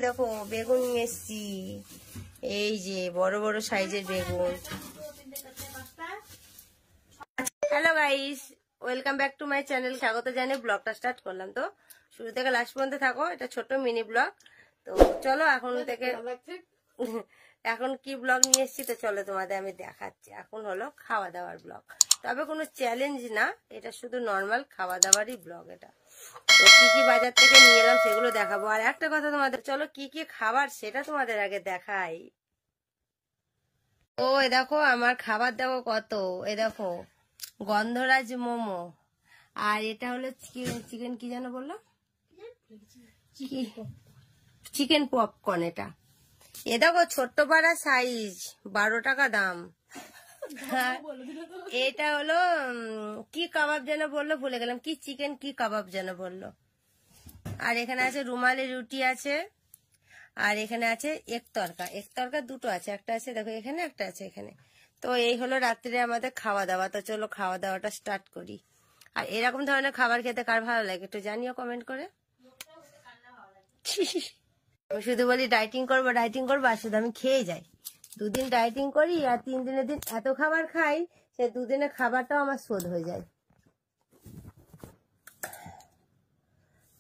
দেখো বেগুন নিয়ে এসছি, এই যে বড় বড় সাইজের বেগুন। Hello guys, welcome back to my channel. স্বাগত জানিয়ে ব্লগটা স্টার্ট করলাম। তো শুরু থেকে লাস্ট পর্যন্ত থাকো, এটা ছোট মিনি ব্লগ। তো চলো এখন থেকে এখন কি ব্লগ নিয়ে এসছি তো চলো তোমাদের আমি দেখাচ্ছি। এখন হলো খাওয়া দাওয়ার ব্লগ, তবে কোনো চ্যালেঞ্জ না, এটা শুধু নর্মাল খাওয়া দাওয়ারই ব্লগ। এটা তো কি কি বাজার থেকে নিয়ে এলাম সেগুলো দেখাবো। আর একটা কথা তোমাদের, চলো কি কি খাবার সেটা তোমাদের আগে দেখাই। ও এ দেখো আমার খাবার দেখো কত, এ দেখো গন্ধরাজ মোমো, আর এটা হলো চিকেন কি যেন বললো, চিকেন পপকর্ন। এ দেখো ছোট্ট পাড়া সাইজ, 12 টাকা দাম। এটা হলো কি কাবাব যেন বললো, ভুলে গেলাম, কি চিকেন কি কাবাব যেন বললো। আর এখানে আছে রুমালি রুটি আছে, আর এখানে আছে এক তরকা দুটো আছে, একটা আছে দেখো এখানে, একটা আছে এখানে। তো এই হলো রাত্রে আমাদের খাওয়া দাওয়া। তো চলো খাওয়া দাওয়াটা স্টার্ট করি। আর এরকম ধরনের খাবার খেতে কার ভালো লাগে একটু জানিও কমেন্ট করে। আমি শুধু বলি ডাইটিং করবো আর শুধু আমি খেয়ে যাই। 2 দিন ডাইটিং করি আর 3 দিনের দিন এত খাবার খাই, সে 2 দিনের খাবারটাও আমার শোধ হয়ে যায়।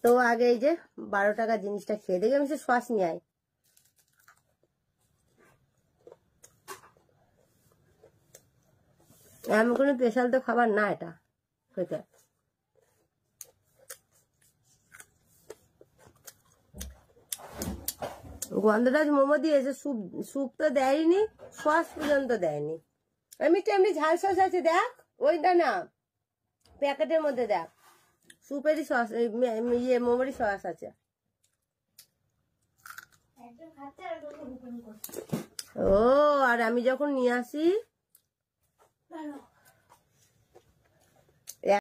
তো আগে এই যে 12 টাকা জিনিসটা খেয়ে দেখি, আমি সে শ্বাস নিয়ে আয়। এমন কোনো স্পেশাল তো খাবার না এটা খেতে। গন্ধরাজ মোমো দিয়েছে, স্যুপ তো দেয়নি, সস পর্যন্ত দেয়নি। এমনি ঝাল সস আছে দেখ, ওইটা না প্যাকেটের মধ্যে দেখ, স্যুপেরই সস, ইয়ে মোমোরই সস আছে। ও আর আমি যখন নিয়ে আসি